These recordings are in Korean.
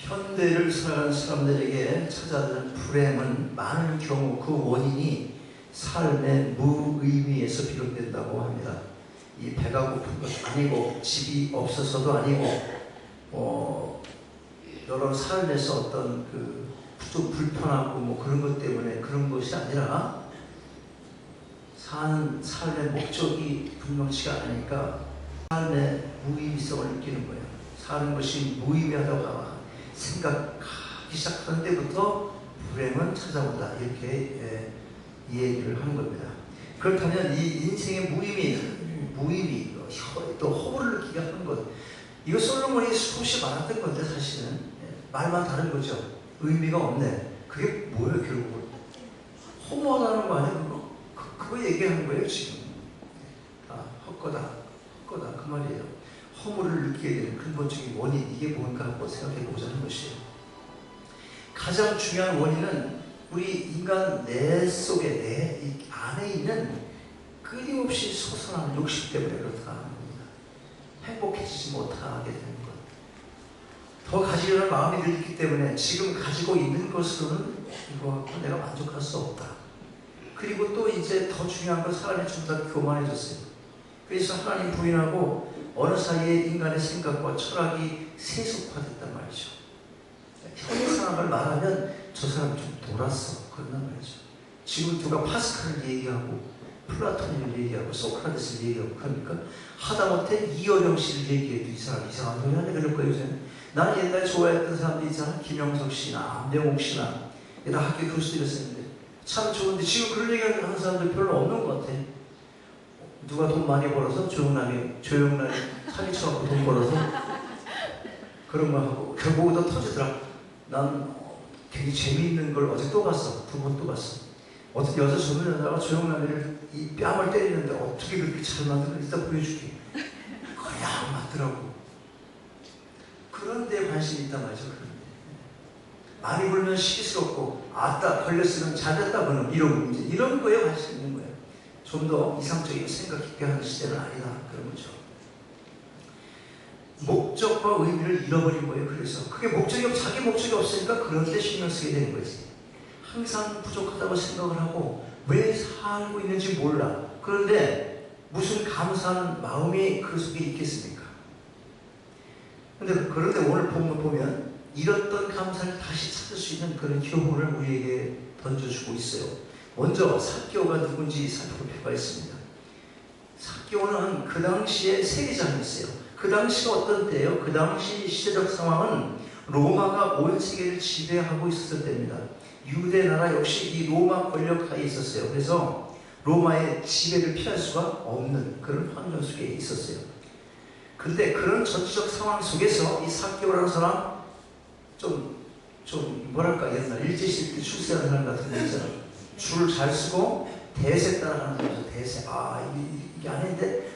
현대를 살아가는 사람들에게 찾아드는 불행은 많은 경우 그 원인이 삶의 무의미에서 비롯된다고 합니다. 이 배가 고픈 것도 아니고 집이 없어서도 아니고 여러 삶에서 어떤 좀 불편하고 뭐 그런 것 때문에 그런 것이 아니라 사는 삶의 목적이 분명치가 않으니까 삶의 무의미성을 느끼는 거예요. 사는 것이 무의미하다고 생각하기 시작하는 때부터 불행은 찾아온다. 이렇게 이 얘기를 하는 겁니다. 그렇다면 이 인생의 무의미, 또 허물을 느끼게 하는 것, 이거 솔로몬이 수없이 말했던 건데 사실은 말만 다른 거죠. 의미가 없네. 그게 뭐예요 결국은? 허무하다는 거 아니에요? 그거 얘기하는 거예요 지금. 헛거다 그 말이에요. 허물을 느끼게 되는 근본적인 원인, 이게 뭔가 한번 생각해 보자는 것이에요. 가장 중요한 원인은 우리 인간 내 속에, 내 안에 있는 끊임없이 솟아나는 욕심 때문에 그렇다는 겁니다. 행복해지지 못하게 되는 것, 더 가지려는 마음이 들기 때문에 지금 가지고 있는 것으로는 이거 갖고 내가 만족할 수 없다. 그리고 또 이제 더 중요한 건 사람이 좀 더 교만해졌어요. 그래서 하나님 부인하고 어느 사이에 인간의 생각과 철학이 세속화됐단 말이죠. 형상을 말하면 저 사람 좀 돌았어, 그런단 말이죠. 지금 누가 파스칼을 얘기하고 플라톤을 얘기하고 소크라테스를 얘기하고 그러니까 하다못해 이어령 씨를 얘기해도 이 사람 이상한 소리 하네 그럴 거예요. 요새는. 나는 옛날에 좋아했던 사람들이 있잖아. 김영석 씨나 안병옥 씨나 나 학교 교수들이었었는데 참 좋은데 지금 그런 얘기하는 사람들 별로 없는 것 같아. 누가 돈 많이 벌어서 조용남이 사기 쳐갖고 돈 벌어서 그런 거 하고 결국은 또 터지더라. 난 되게 재미있는 걸 어제 또 봤어. 2번 또 봤어. 어떤 여자 젊은 여자가 조용남이를 이 뺨을 때리는데 어떻게 그렇게 잘 만드는지 이따 보여줄게. 그냥 맞더라고. 그런 데 관심이 있단 말이죠. 많이 불면 시기스럽고 아따 걸렸으면 잘됐다 보는 이런 거에 관심이 있는 거예요. 좀 더 이상적이고 생각 깊게 하는 시대는 아니다. 그런 거죠. 목적과 의미를 잃어버린 거예요. 그래서 그게 자기 목적이 없으니까 그런 데 신경 쓰게 되는 거지. 항상 부족하다고 생각을 하고 왜 살고 있는지 몰라. 그런데 무슨 감사한 마음이 그 속에 있겠습니까? 그런데 오늘 보면 잃었던 감사를 다시 찾을 수 있는 그런 교훈을 우리에게 던져주고 있어요. 먼저 삭개오가 누군지 살펴볼 필요가 있습니다. 삭개오는 그 당시에 세리장이었어요. 그 당시가 어떤 때예요? 그 당시 시대적 상황은 로마가 온 세계를 지배하고 있었을 때입니다. 유대 나라 역시 이 로마 권력 하에 있었어요. 그래서 로마의 지배를 피할 수가 없는 그런 환경 속에 있었어요. 그런데 그런 전체적 상황 속에서 이 삭개오라는 사람 좀 뭐랄까 옛날 일제시대 때 출세하는 사람 같은 데 있잖아요. 줄을 잘 쓰고 대세 따라가는 거죠. 대세. 이게 아닌데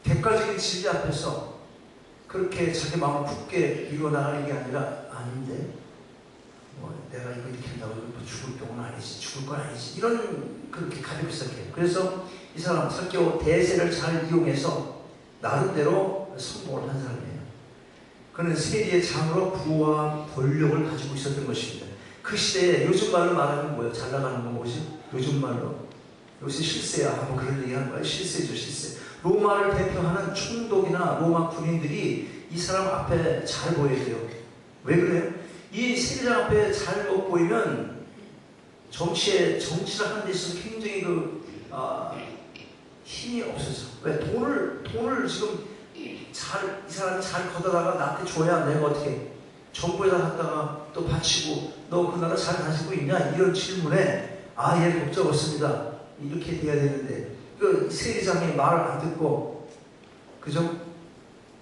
객관적인 진리 앞에서 그렇게 자기 마음을 굳게 이루어나가는 게 아닌데 내가 이거 이렇게 한다고 죽을 경우는 아니지, 죽을 건 아니지, 이런 그렇게 가볍게 생각해요. 그래서 이 사람 삭개오 대세를 잘 이용해서 나름대로 성공을 한 사람이에요. 그는 세리의 장으로 부와 권력을 가지고 있었던 것입니다. 그 시대에 요즘 말로 말하면 뭐예요? 잘 나가는 건 뭐지? 요즘 말로 요새 실세야 뭐 그런 얘기 하는 거예요. 실세죠, 실세. 로마를 대표하는 총독이나 로마 군인들이 이 사람 앞에 잘 보여야 돼요. 왜 그래요? 이 세리장 앞에 잘 못 보이면 정치를 하는 데 있어서 굉장히 힘이 없어져. 왜? 돈을 지금 이 사람이 잘 걷어다가 나한테 줘야 내가 어떻게 정부에다 갖다가 또 바치고 너 그 나라 잘 가지고 있냐? 이런 질문에 예, 걱정 없습니다. 이렇게 돼야 되는데 그 세리장이 말을 안 듣고 그죠?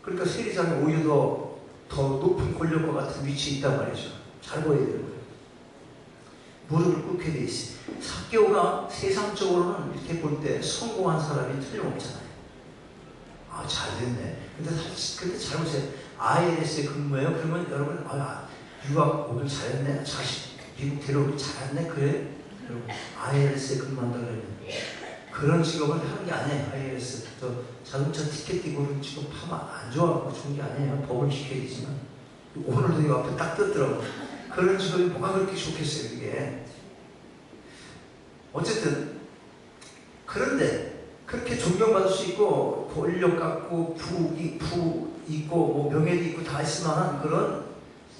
그러니까 세리장이 오히려 더 높은 권력과 같은 위치에 있단 말이죠. 잘 보여야 되는 거예요. 무릎을 꿇게 돼 있어요. 삭개오가 세상적으로는 이렇게 볼 때 성공한 사람이 틀림없잖아요. 잘 됐네. 근데 잘 보세요. ILS에 근무해요. 그러면 여러분, 유학 오길 잘했네. 미국 데려오길 잘했네. 그래? 여러분, ILS에 근무한다 그러면 그런 직업을 하는 게 아니에요. ILS. 자동차 티켓 띄고 그런 직업 하면 안 좋아하고 좋은 게 아니에요. 법을 지켜야 되지만. 오늘도 이 앞에 딱 떴더라고. 그런 직업이 뭐가 그렇게 좋겠어요, 이게. 어쨌든, 그런데, 그렇게 존경받을 수 있고, 권력 갖고, 부 있고, 뭐 명예도 있고, 다 있을 만한 그런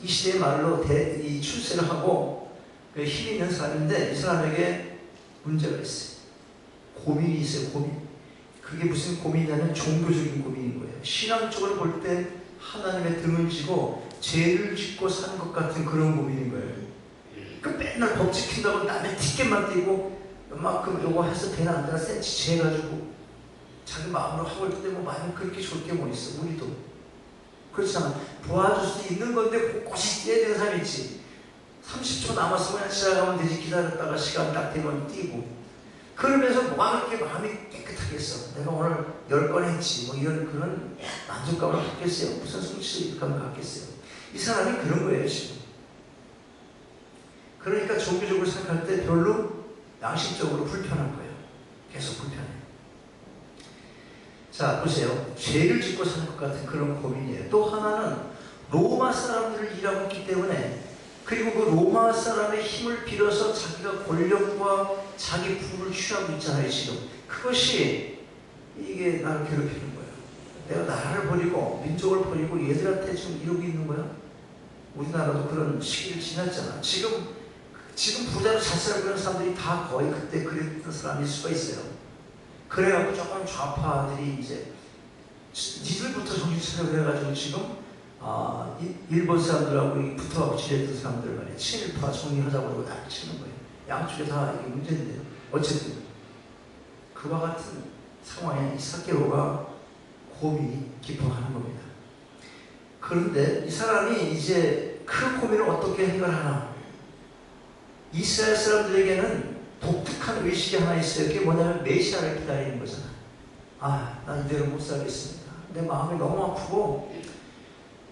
이 시대의 말로 이 출세를 하고, 힘 있는 사람인데, 이 사람에게 문제가 있어요. 고민이 있어요, 고민. 그게 무슨 고민이냐면 종교적인 고민인 거예요. 신앙적으로 볼 때 하나님의 등을 지고 죄를 짓고 사는 것 같은 그런 고민인 거예요. 그 맨날 법 지킨다고 남의 티켓만 띄고 요만큼 요거 해서 되나 안 되나 센치 재가지고 자기 마음으로 하고 있을 때 뭐 마음이 그렇게 좋을 게 뭐 있어. 우리도 그렇잖아. 도와줄 수 있는 건데 곳곳이 뛰어야 되는 사람이 있지. 30초 남았으면 그냥 지나가면 되지. 기다렸다가 시간 딱 되면 뛰고 그러면서 뭐가 그렇게 마음이 깨끗하겠어. 내가 오늘 10건 했지. 뭐 이런 그런 만족감을 갖겠어요. 무슨 성취감을 갖겠어요. 이 사람이 그런 거예요, 지금. 그러니까 종교적으로 생각할 때 별로 양심적으로 불편한 거예요. 계속 불편해. 자, 보세요. 죄를 짓고 사는 것 같은 그런 고민이에요. 또 하나는 로마 사람들을 일하고 있기 때문에 그리고 그 로마 사람의 힘을 빌어서 자기가 권력과 자기 부를 취하고 있잖아요, 지금. 그것이 이게 나를 괴롭히는 거예요. 내가 나라를 버리고 민족을 버리고 얘들한테 지금 이러고 있는 거야. 우리나라도 그런 시기를 지났잖아. 지금 부자로 잘 살고 그런 사람들이 다 거의 그때 그랬던 사람일 수가 있어요. 그래갖고 조금 좌파들이 이제 니들부터 정신 차려 그래가지고 지금 일본 사람들하고 붙어가고 지냈던 사람들 말이에요. 친일파 정리하자고 그러고 난리 치는 거예요. 양쪽에 다 이게 문제인데요. 어쨌든 그와 같은 상황에 이 사케오가 고민이 깊어하는 겁니다. 그런데 이 사람이 이제 그 고민을 어떻게 해결하나? 이스라엘 사람들에게는 독특한 의식이 하나 있어요. 그게 뭐냐면 메시아를 기다리는 거잖아. 난 이대로 못 살겠습니다. 내 마음이 너무 아프고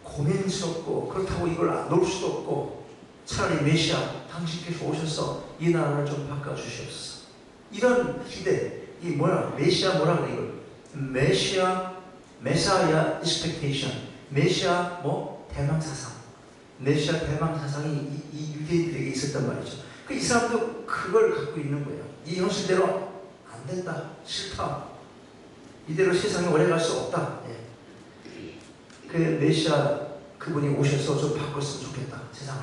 고민스럽고 그렇다고 이걸 놓을 수도 없고 차라리 메시아 당신께서 오셔서 이 나라를 좀 바꿔주시옵소서. 이런 기대. 이 메시아 뭐라 그래 이걸? 메사야 expectation. 메시아 대망사상. 메시아 대망사상이 이 유대인들에게 있었단 말이죠. 이 사람도 그걸 갖고 있는 거예요. 이 형식대로 안 된다. 싫다. 이대로 세상에 오래 갈 수 없다. 그 메시아 그분이 오셔서 좀 바꿨으면 좋겠다. 세상을.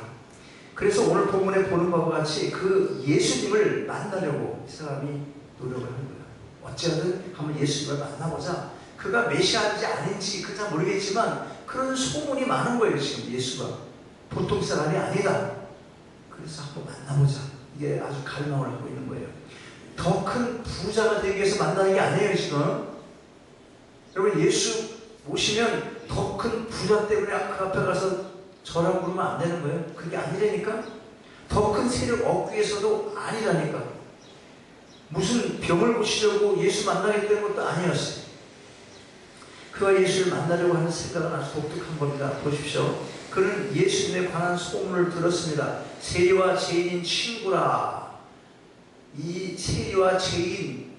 그래서 오늘 본문에 보는 바와 같이 그 예수님을 만나려고 이 사람이 노력을 하는 거예요. 어찌하든 한번 예수님을 만나보자. 그가 메시아인지 아닌지 그잘 모르겠지만 그런 소문이 많은 거예요. 지금 예수가 보통 사람이 아니다. 그래서 한번 만나보자. 이게 아주 갈망을 하고 있는 거예요. 더 큰 부자가 되기 위해서 만나는 게 아니에요. 지금 여러분 예수 모시면 더 큰 부자 때문에 그 앞에 가서 저라고 그러면 안 되는 거예요. 그게 아니라니까. 더 큰 세력 얻기 위해서도 아니라니까. 무슨 병을 고치려고 예수 만나겠다는 것도 아니었어요. 그와 예수를 만나려고 하는 생각은 아주 독특한 겁니다. 보십시오. 그는 예수님에 관한 소문을 들었습니다. 세리와 죄인인 친구라. 이 세리와 죄인,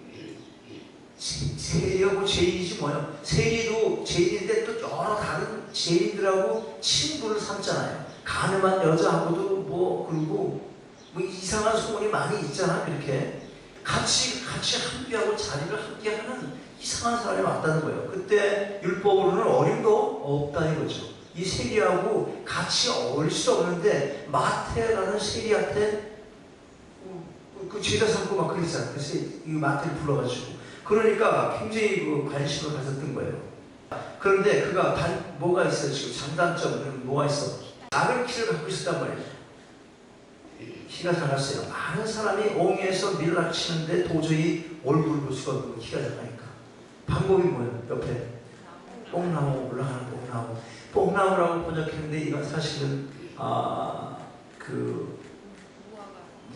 세리하고 죄인이지 뭐예요? 세리도 죄인인데 또 여러 다른 죄인들하고 친구를 삼잖아요. 가늠한 여자하고도 그리고 이상한 소문이 많이 있잖아. 그렇게 같이 함께하고 자리를 함께하는 이상한 사람이 왔다는 거예요. 그때 율법으로는 어림도 없다 이거죠. 이 세리하고 같이 어울릴 수 없는데 마태라는 세리한테 그 죄다 삼고 막 그랬잖아요. 그래서 이 마태를 불러가지고 그러니까 굉장히 관심을 가졌던 거예요. 그런데 그가 뭐가 있어요? 지금 장단점은 뭐가 있어? 작은 키를 갖고 있었단 말이에요. 키가 작았어요. 많은 사람이 옹에서 밀라치는데 도저히 얼굴을 볼 수가 없고 키가 작으니까. 방법이 뭐예요? 옆에 뽕나무 올라가는 뽕나무. 뽕나무라고 번역했는데 이건 사실은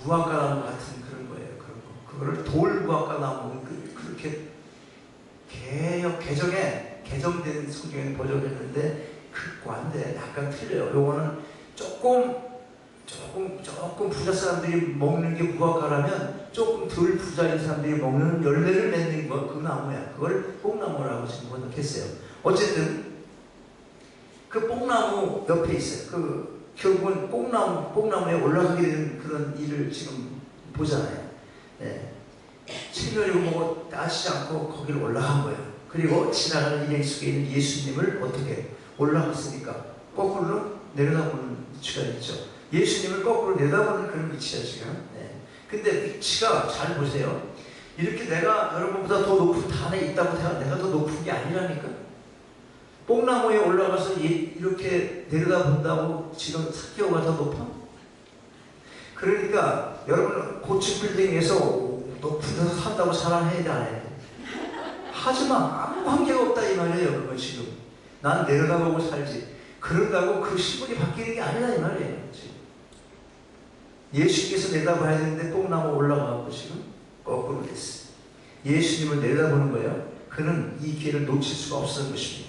무화과나무 같은 그런 거예요. 그런 거. 그거를 돌무화과나무 그렇게 개정된 성경에 번역했는데 그과인데 약간 틀려요. 요거는 조금 부자 사람들이 먹는 게 무화과라면 조금 덜 부자인 사람들이 먹는 열매를 맺는 거 그 나무야. 그걸 뽕나무라고 지금 번역했어요. 어쨌든 그 뽕나무 옆에 있어요. 결국은 뽕나무에 올라가게 되는 그런 일을 지금 보잖아요. 네. 친구이고 뭐 따지지 않고 거기를 올라간 거예요. 그리고 지나가는 인생 속에 있는 예수님을 어떻게 올라갔으니까 거꾸로 내려다보는 위치가 있죠. 예수님을 거꾸로 내다보는 그런 위치야 지금. 네. 근데 위치가 잘 보세요. 이렇게 내가 여러분보다 더 높은 단에 있다고 내가 더 높은 게 아니라니까. 뽕나무에 올라가서 이렇게 내려다본다고 지금 삭개오가 더 높아? 그러니까 여러분 고층 빌딩에서 높은 데서 산다고 사랑해야 돼 안 해야 돼? 하지만 아무 관계가 없다 이 말이에요. 여러분 지금 난 내려다보고 살지 그런다고 그 신분이 바뀌는 게 아니라 이 말이에요. 지금 예수님께서 내다봐야 되는데 뽕나무 올라가고 지금 거꾸로 됐어요. 예수님을 내려다보는 거예요. 그는 이 기회를 놓칠 수가 없었던 것입니다.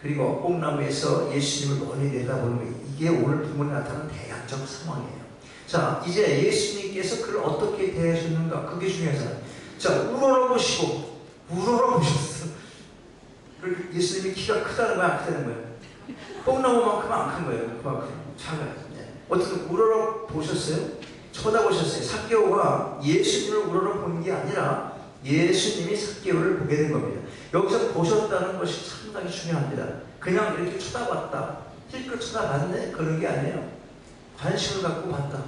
그리고 뽕나무에서 예수님을 멀리 내다보는 거예요. 이게 오늘 본문에 나타나는 대안적 상황이에요. 자, 이제 예수님께서 그를 어떻게 대하셨는가? 그게 중요하잖아요. 자, 우러러보시고, 우러러보셨어. 예수님이 키가 크다는 거야, 안 크다는 거야? 뽕나무만큼 안 큰 거예요. 그만큼 작아요. 네. 어쨌든 우러러보셨어요? 쳐다보셨어요. 삭개오가 예수님을 우러러보는 게 아니라 예수님이 삭개오를 보게 된 겁니다. 여기서 보셨다는 것이 상당히 중요합니다. 그냥 이렇게 쳐다봤다. 힐끗 쳐다봤네? 그런 게 아니에요. 관심을 갖고 봤다.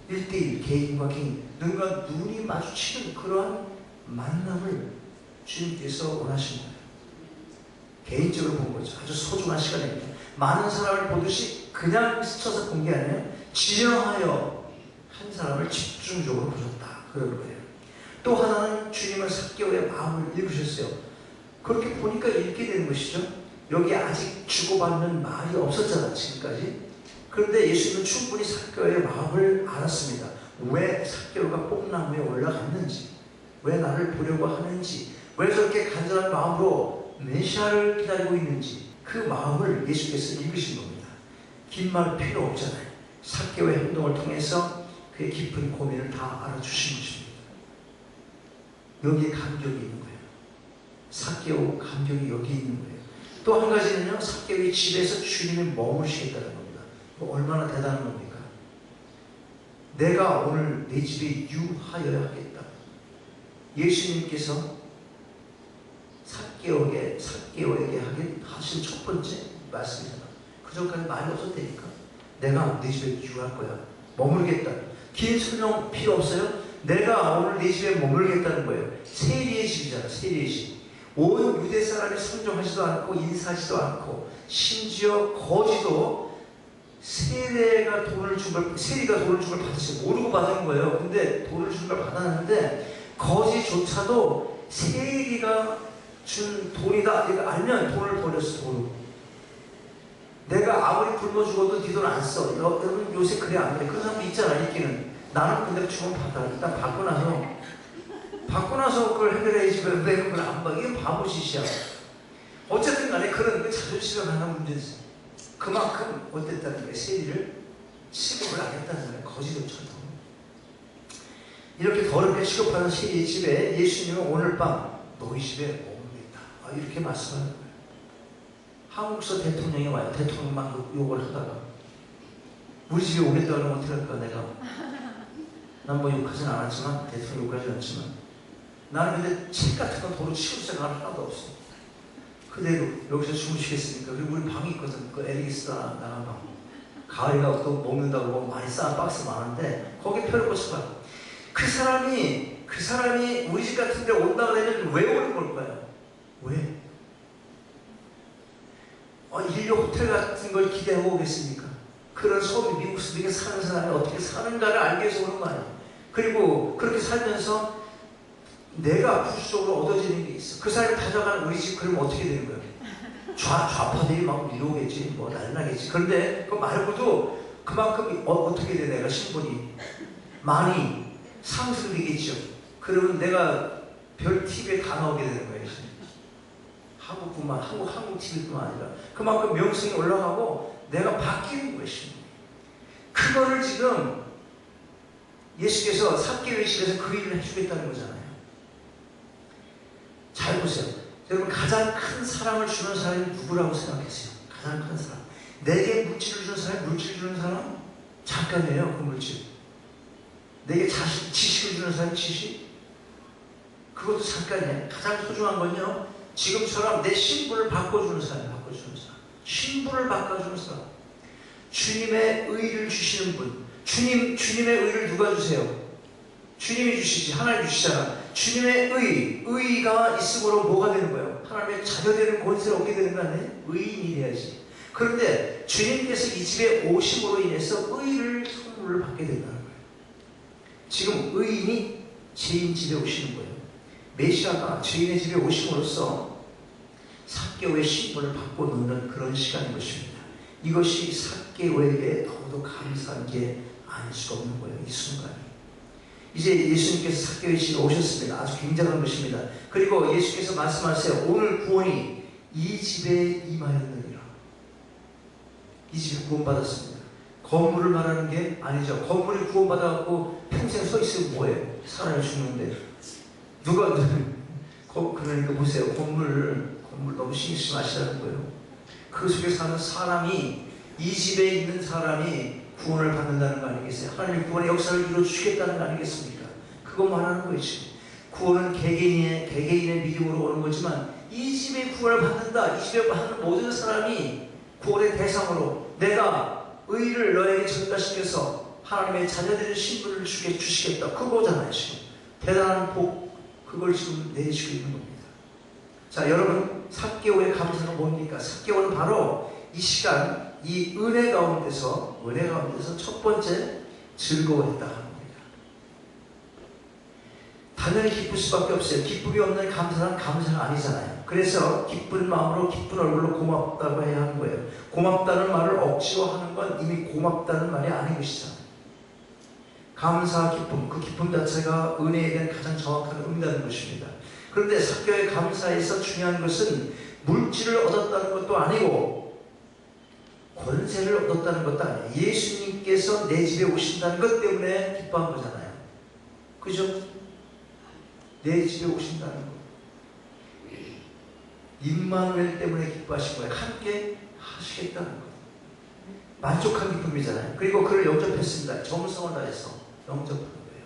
1대1 개인과 개인 눈과 눈이 마주치는 그러한 만남을 주님께서 원하신 거예요. 개인적으로 본 거죠. 아주 소중한 시간입니다. 많은 사람을 보듯이 그냥 스쳐서 본 게 아니에요. 진영하여 한 사람을 집중적으로 보셨다. 그런 거예요. 또 하나는 주님은 삭개오의 마음을 읽으셨어요. 그렇게 보니까 읽게 되는 것이죠. 여기 아직 주고받는 말이 없었잖아 지금까지. 그런데 예수님은 충분히 삭개오의 마음을 알았습니다. 왜 삭개오가 뽕나무에 올라갔는지, 왜 나를 보려고 하는지, 왜 저렇게 간절한 마음으로 메시아를 기다리고 있는지 그 마음을 예수께서 읽으신 겁니다. 긴 말 필요 없잖아요. 삭개오의 행동을 통해서 그의 깊은 고민을 다 알아주신 것입니다. 여기에 감격이 있는 거예요. 삭개오 감격이 여기 있는 거예요. 또 한 가지는요, 삭개오의 집에서 주님이 머무시겠다는 겁니다. 얼마나 대단한 겁니까? 내가 오늘 내 집에 유하여야 하겠다. 예수님께서 삭개오에게 하신 첫 번째 말씀이잖아. 그 전까지 말이 없었다니까. 내가 내 집에 유할 거야. 머물겠다. 긴 설명 필요 없어요. 내가 오늘 내 집에 머물겠다는 거예요. 세리의 집이잖아. 세리의 집. 온 유대 사람이 상종하지도 않고 인사하지도 않고 심지어 거지도 세리가 돈을 준 걸 받았어요. 모르고 받은 거예요. 근데 돈을 준 걸 받았는데 거지조차도 세리가 준 돈이다 이거 알면 돈을 버렸어. 돈을. 내가 아무리 굶어 죽어도 네 돈 안 써. 여러분 요새 그래 안 그래? 그런 사람도 있잖아. 있기는. 나는 근데 주면 받아. 일단 받고 나서 그걸 해결해야지. 왜 그걸 안 받아? 이게 바보짓이야. 어쨌든 간에 그런 자존심에 관한 문제지. 그만큼 어땠다는 거예요. 세리를 취급을 안 했다는 거예요. 거지로처럼. 이렇게 더럽게 취급하는 세리의 집에 예수님은 오늘 밤 너희 집에 머물겠다. 이렇게 말씀하는 거예요. 한국서 대통령이 와요. 대통령만 욕을 하다가 우리 집에 오겠다고 하면 어떻게 할까 내가. 난 뭐 욕하진 않았지만 대통령 욕하진 않지만 나는 근데 책 같은 건 도로 치울 생각은 하나도 없어. 그대로 여기서 주무시겠습니까? 그리고 우리 방이 있거든. 그 에리기스다 나간 방. 가을이가 또 먹는다고 뭐 많이 쌓은 박스 많은데 거기 펴놓고 쳐봐요. 그 사람이 우리 집 같은 데 온다 그러면 왜 오는 걸까요? 왜? 인류 호텔 같은 걸 기대하고 오겠습니까? 그런 소비 미국 속에 사는 사람이 어떻게 사는가를 알기 위해서 오는 거 아니에요. 그리고 그렇게 살면서 내가 부수적으로 얻어지는 게 있어. 그 사람이 다져가는 우리 집 그러면 어떻게 되는 거예요? 좌파들이 막 밀어오겠지, 뭐 날라겠지. 그런데 그 말고도 그만큼 어떻게 돼 내가 신분이 많이 상승되겠죠. 그러면 내가 별 TV에 다 나오게 되는 거예요. 한국 TV뿐만 아니라 그만큼 명성이 올라가고 내가 바뀌는 것입니다. 그거를 지금 예수께서 삭개오의 집에서 그 일을 해주겠다는 거잖아요. 잘 보세요. 여러분 가장 큰 사랑을 주는 사람이 누구라고 생각했어요? 가장 큰 사람. 내게 물질을 주는 사람, 물질을 주는 사람 잠깐이에요. 그 물질. 내게 지식을 주는 사람, 지식, 그것도 잠깐이에요. 가장 소중한 건요, 지금처럼 내 신분을 바꿔주는 사람, 신분을 바꿔주는 사람. 주님의 의를 주시는 분. 주님의 의를 누가 주세요? 주님이 주시지. 하나님 주시잖아. 주님의 의가 있으므로 뭐가 되는 거예요? 하나님의 자녀되는 권세를 얻게 되는 거 아니에요? 의인이 돼야지. 그런데 주님께서 이 집에 오심으로 인해서 의를 선물을 받게 된다는 거예요. 지금 의인이 죄인 집에 오시는 거예요. 메시아가 죄인의 집에 오심으로써 삭개오의 신분을 받고 놓는 그런 시간인 것입니다. 이것이 삭개오에게 너무도 감사한 게 아닐 수가 없는 거예요. 이 순간이. 이제 예수님께서 삭개오의 집에 오셨습니다. 아주 굉장한 것입니다. 그리고 예수께서 말씀하세요. 오늘 구원이 이 집에 임하였느니라. 이 집에 구원받았습니다. 건물을 말하는 게 아니죠. 건물이 구원받아갖고 평생 서 있으면 뭐예요? 사람이 죽는데. 누가, 그러니까 보세요. 건물 너무 신경 마시라는 거예요. 그 속에 사는 사람이, 이 집에 있는 사람이 구원을 받는다는 거 아니겠어요? 하나님의 구원의 역사를 이루어주시겠다는 거 아니겠습니까? 그거 말하는 거지. 구원은 개개인의 믿음으로 오는 거지만, 이 집에 구원을 받는다. 이 집에 받는 모든 사람이 구원의 대상으로 내가 의를 너에게 전가시켜서 하나님의 자녀들의 신분을 주시겠다. 그거잖아요, 지금. 대단한 복, 그걸 지금 내주시고 있는 겁니다. 자, 여러분, 삭개오의 감사가 뭡니까? 삭개오는 바로 이 시간, 이 은혜 가운데서 첫 번째 즐거워했다 하는 겁니다. 당연히 기쁠 수밖에 없어요. 기쁨이 없는 감사는 감사가 아니잖아요. 그래서 기쁜 마음으로 기쁜 얼굴로 고맙다고 해야 하는 거예요. 고맙다는 말을 억지로 하는 건 이미 고맙다는 말이 아닌 것이잖아요. 감사, 기쁨, 그 기쁨 자체가 은혜에 대한 가장 정확한 의미라는 것입니다. 그런데 삭개오의 감사에서 중요한 것은 물질을 얻었다는 것도 아니고 권세를 얻었다는 것도 아니에요. 예수님께서 내 집에 오신다는 것 때문에 기뻐한 거잖아요. 그죠? 내 집에 오신다는 것. 임마누엘 때문에 기뻐하신 거예요. 함께 하시겠다는 것. 만족한 기쁨이잖아요. 그리고 그를 영접했습니다. 정성을 다해서 영접한 거예요.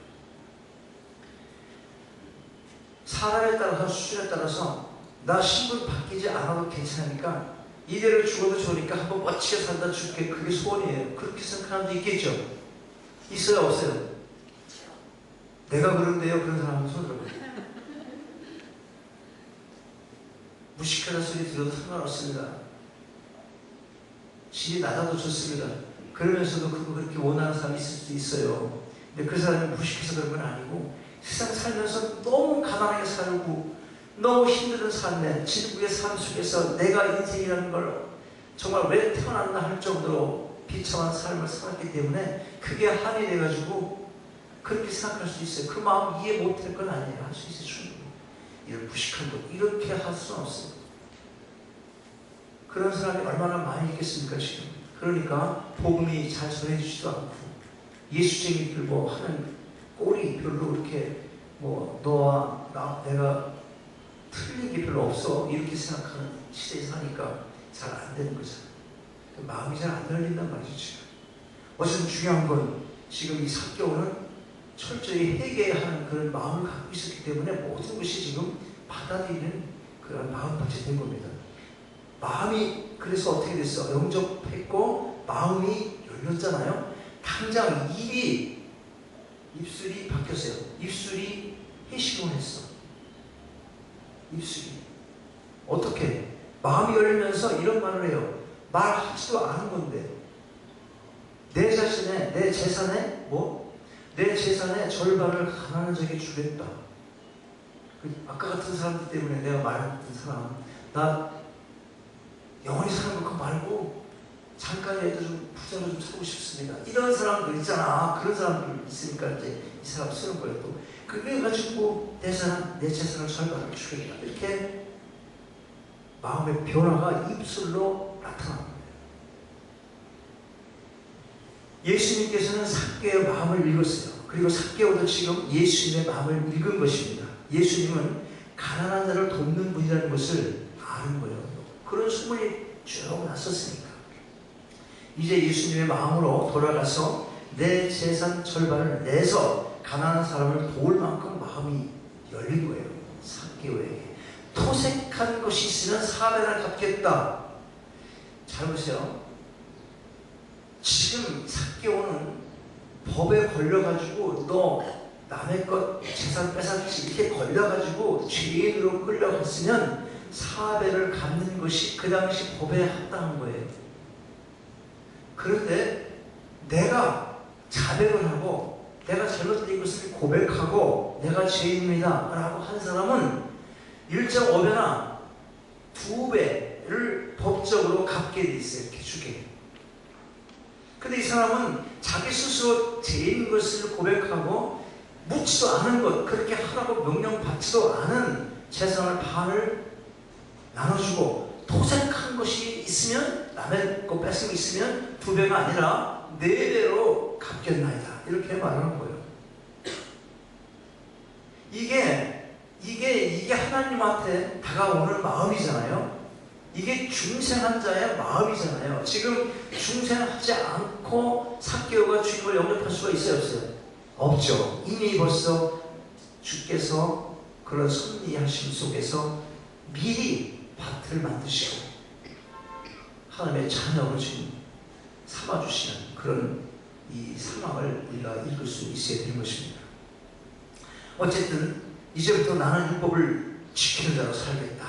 사람에 따라서 수준에 따라서 나 신분 바뀌지 않아도 괜찮으니까 이대로 죽어도 좋으니까 한번 멋지게 살다 죽게, 그게 소원이에요. 그렇게 생각하는 사람도 있겠죠? 있어요, 없어요? 내가 그런데요? 그런 사람은 손 들어봐요. 무식하다 소리 들어도 상관없습니다. 질이 낮아도 좋습니다. 그러면서도 그거 그렇게 원하는 사람이 있을 수도 있어요. 근데 그 사람이 무식해서 그런 건 아니고 세상 살면서 너무 가난하게 살고 너무 힘든 삶에, 진국의 삶 속에서 내가 인생이라는 걸 정말 왜 태어났나 할 정도로 비참한 삶을 살았기 때문에 그게 한이 돼가지고 그렇게 생각할 수 있어요. 그 마음 이해 못할 건 아니에요. 할 수 있어요. 충분히. 이런 무식한 것 이렇게 할 수는 없어요. 그런 사람이 얼마나 많이 있겠습니까 지금. 그러니까 복음이 잘 전해지지도 않고 예수쟁이들 뭐 하는 꼴이 별로 이렇게 뭐 너와 내가 틀린 게 별로 없어 이렇게 생각하는 시대에 사니까 잘 안 되는 거잖아요. 마음이 잘 안 열린단 말이죠. 어쨌든 중요한 건 지금 이 삭개오는 철저히 회개하는 그런 마음을 갖고 있었기 때문에 모든 것이 지금 받아들이는 그런 마음밭이 된 겁니다. 마음이 그래서 어떻게 됐어? 영접했고 마음이 열렸잖아요. 당장 입술이 바뀌었어요. 입술이 회심을 했어. 입술이 어떻게? 마음이 열리면서 이런 말을 해요. 말하지도 않은 건데 내 자신의 내 재산에 내 재산의 절반을 가난한 자에게 주겠다. 아까 같은 사람들 때문에 내가 말했던 사람, 나 영원히 사는 것 말고 잠깐이라도 좀 부자로 좀 살고 싶습니다. 이런 사람들 있잖아. 그런 사람들 있으니까 이제 이 사람 쓰는 거예요. 또 그래 가지고 내 재산을 절반을 주겠다. 이렇게 마음의 변화가 입술로 나타납니다. 예수님께서는 삭개오의 마음을 읽었어요. 그리고 삭개오도 지금 예수님의 마음을 읽은 것입니다. 예수님은 가난한 자를 돕는 분이라는 것을 아는 거예요. 그런 소문이 쭉 났었으니까. 이제 예수님의 마음으로 돌아가서 내 재산 절반을 내서 가난한 사람을 도울 만큼 마음이 열린 거예요. 삭개오에게. 토색한 것이 있으면 4배를 갚겠다. 잘 보세요. 지금 삭개오는 법에 걸려가지고 너 남의 것 재산 뺏었지 이렇게 걸려가지고 죄인으로 끌려갔으면 4배를 갚는 것이 그 당시 법에 합당한 거예요. 그런데 내가 자백을 하고 내가 잘못된 것을 고백하고 내가 죄인입니다 라고 한 사람은 1.5배나 2배를 법적으로 갚게 돼 있어요. 이렇게 주게. 근데 이 사람은 자기 스스로 죄인 것을 고백하고 묻지도 않은 것, 그렇게 하라고 명령받지도 않은 재산을 반을 나눠주고 토색한 것이 있으면, 남의 것 뺏은 거 있으면 2배가 아니라 4배로 갚겠나이다. 이렇게 말하는 거예요. 이게 하나님한테 다가오는 마음이잖아요. 이게 중생한 자의 마음이잖아요. 지금 중생하지 않고 삭개오가 주님을 영접할 수가 있어요, 없어요? 없죠. 이미 벌써 주께서 그런 섭리하심 속에서 미리 밭을 만드시고 하나님의 자녀로 지금 삼아주시는 그런 이 상황을 우리가 읽을 수 있어야 되는 것입니다. 어쨌든 이제부터 나는 율법을 지키는 자로 살겠다.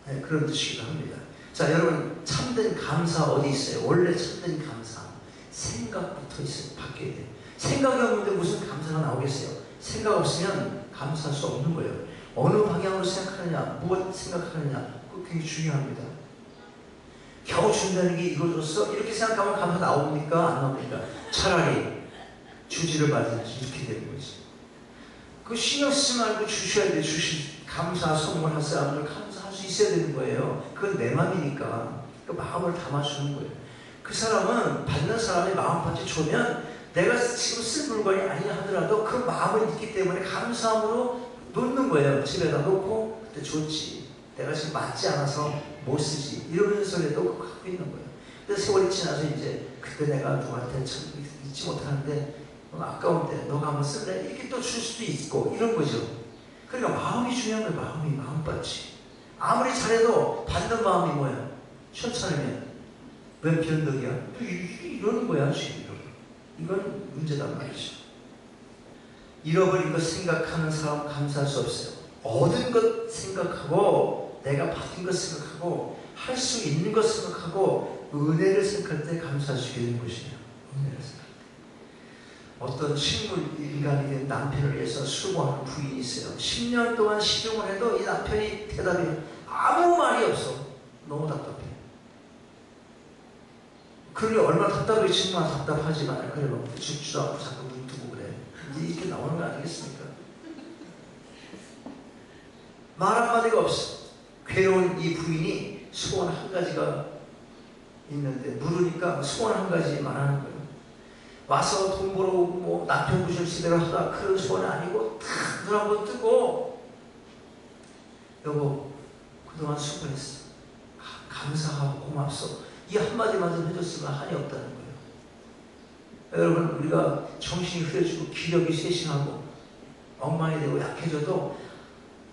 네, 그런 뜻이기도 합니다. 자, 여러분, 참된 감사 어디 있어요? 원래 참된 감사 생각부터 있어요. 바뀌어야 돼요. 생각이 없는데 무슨 감사가 나오겠어요? 생각 없으면 감사할 수 없는 거예요. 어느 방향으로 생각하느냐, 무엇 생각하느냐, 그거 굉장히 중요합니다. 겨우 준다는 게 이루어졌어? 이렇게 생각하면 감사 나옵니까? 안 나옵니까? 차라리 주지를 받든지 이렇게 되는 거지. 그 신경 쓰지 말고 주셔야 돼. 감사 선물할 사람들 감사할 수 있어야 되는 거예요. 그건 내 마음이니까. 그 마음을 담아주는 거예요. 그 사람은 받는 사람의 마음밭이 좋으면 내가 지금 쓸 물건이 아니냐 하더라도 그 마음을 있기 때문에 감사함으로 놓는 거예요. 집에다 놓고 그때 좋지. 내가 지금 맞지 않아서 못 쓰지. 이러면서라도 그거 갖고 있는 거예요. 그래서 세월이 지나서 이제 그때 내가 누구한테 참 잊지 못하는데 아까운데 너가 한번 쓸래? 이렇게 또 줄 수도 있고 이런 거죠. 그러니까 마음이 중요한 거예요. 마음밭이. 아무리 잘해도 받는 마음이 뭐야? 시원찮으면 웬 변덕이야? 또 이러는 거야 지금. 이건 문제단 말이죠. 잃어버린 것 생각하는 사람 감사할 수 없어요. 얻은 것 생각하고 내가 받은 것 생각하고 할 수 있는 것 생각하고 은혜를 생각할 때 감사할 수 있는 것이에요. 은혜를 생각할 때. 어떤 식물 인간이 된 남편을 위해서 수고하는 부인이 있어요. 10년 동안 시종을 해도 이 남편이 대답이 아무 말이 없어. 너무 답답해. 그러니 얼마나 답답해. 정말 답답하지만 그래 뭐 죽지도 않고 자꾸 눈 뜨고 그래. 이렇게 나오는 거 아니겠습니까? 말 한마디가 없어. 괴로운 이 부인이 소원 한 가지가 있는데 물으니까 소원 한 가지 말하는 거예요. 와서 돈 벌어오고 뭐 남편 부실 시대로 하다 그런 소원이 아니고 탁 눈 한번 뜨고 여보 그동안 수고했어. 감사하고 고맙소. 이 한마디만 좀 해줬으면 한이 없다는 거예요. 여러분 우리가 정신이 흐려지고 기력이 쇄신하고 엉망이 되고 약해져도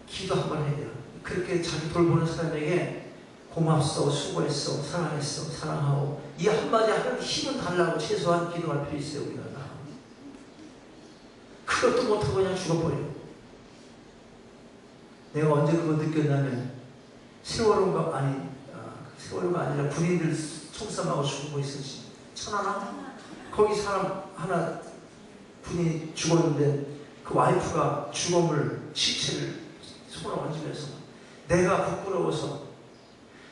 기도 한번 해야 돼요. 그렇게 자기 돌보는 사람에게 고맙소, 수고했어, 사랑했어, 사랑하고 이 한마디 하는 힘은 달라고 최소한 기도할 필요 있어요. 우리가 그것도 못하고 그냥 죽어버려요. 내가 언제 그거 느꼈냐면 세월호가 아니라 군인들 총싸움하고 죽고 있었지. 천안함? 거기 사람 하나 군인이 죽었는데 그 와이프가 죽음을 시체를 손을 얹으면서 내가 부끄러워서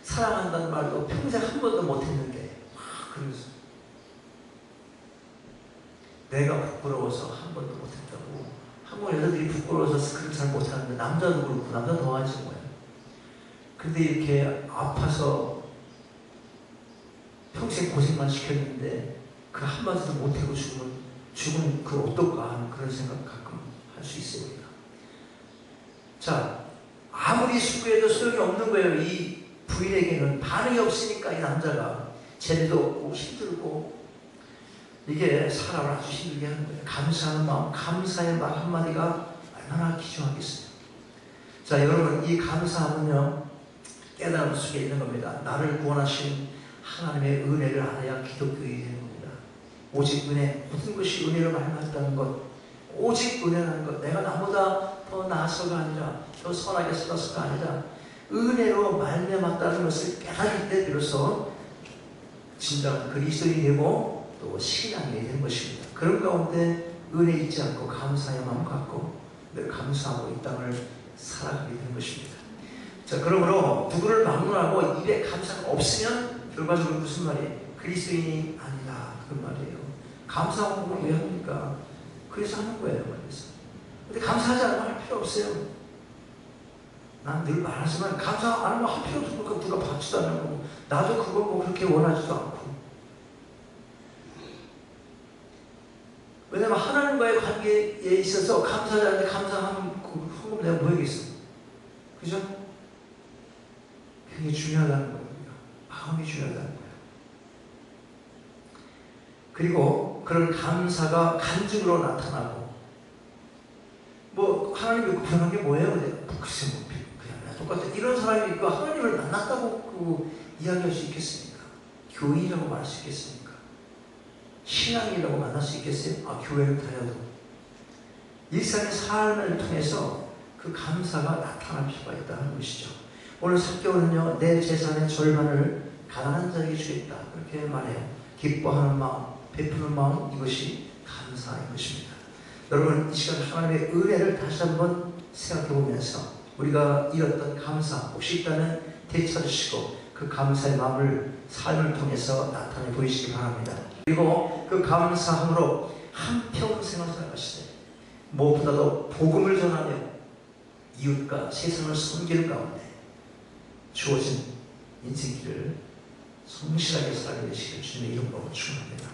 사랑한다는 말도 평생 한 번도 못했는데 그러면서 내가 부끄러워서 한 번도 못했다고. 한국 여자들이 부끄러워서 그렇게 잘 못하는데 남자도 그렇고 남자 더 하지 뭐야. 근데 이렇게 아파서 평생 고생만 시켰는데 그 한마디도 못하고 죽은 그 어떨까 하는 그런 생각 가끔 할 수 있어요. 우리가. 자, 아무리 수고해도 소용이 없는 거예요. 이 부인에게는 반응이 없으니까 이 남자가 재미도 없고 힘들고 이게 사람을 아주 힘들게 하는 거예요. 감사하는 마음, 감사의 말 한마디가 얼마나 귀중하겠어요. 자, 여러분, 이 감사함은요, 깨달음 속에 있는 겁니다. 나를 구원하신 하나님의 은혜를 알아야 기독교인이 되는 겁니다. 오직 은혜, 모든 것이 은혜로 말미암았다는 것, 오직 은혜라는 것, 내가 나보다 더 나아서가 아니라, 더 선하게 살아서가 아니라 은혜로 말미암았다는 것을 깨달을 때 비로소 진정한 그리스도인이 되고 또 신앙이 되는 것입니다. 그런 가운데 은혜 잊지 않고 감사의 마음 갖고 늘 감사하고 이 땅을 살아가게 되는 것입니다. 자, 그러므로 누구를 막론하고 입에 감사가 없으면 결과적으로 무슨 말이에요? 그리스도인이 아니다, 그 말이에요. 감사하고 그걸 왜 합니까? 그래서 하는 거예요, 말해서. 근데 감사하지 않으면 할 필요 없어요. 난 늘 말하지만 감사 안 하면 할 필요 없으니까 누가 받지도 않는 거고 나도 그걸 뭐 그렇게 원하지도 않고. 왜냐면 하나님과의 관계에 있어서 감사하지 않는데 감사하면 그거 내가 뭐 하겠어? 그죠? 굉장히 중요하다는 거예요. 마음이 중요하다는 거예요. 그리고 그런 감사가 간증으로 나타나고 뭐 하나님 믿고 변한 게 뭐예요? 글쎄 뭐 그냥 똑같아. 이런 사람이 있고 하나님을 만났다고 이야기할 수 있겠습니까? 교인이라고 말할 수 있겠습니까? 신앙이라고 만날 수 있겠어요? 교회를 다녀도 일상의 삶을 통해서 그 감사가 나타날 필요가 있다는 것이죠. 오늘 성경은요, 내 재산의 절반을 가난한 자에게 주겠다 그렇게 말해요. 기뻐하는 마음, 베푸는 마음, 이것이 감사인 것입니다. 여러분, 이 시간 하나님의 은혜를 다시 한번 생각해 보면서 우리가 잃었던 감사 혹시 있다면 되찾으시고 그 감사의 마음을 삶을 통해서 나타내 보이시기 바랍니다. 그리고 그 감사함으로 한평생을 살아가시되 무엇보다도 복음을 전하며 이웃과 세상을 섬기는 가운데 주어진 인생길을 성실하게 살아가게 되시길 주님의 이름으로 축원합니다.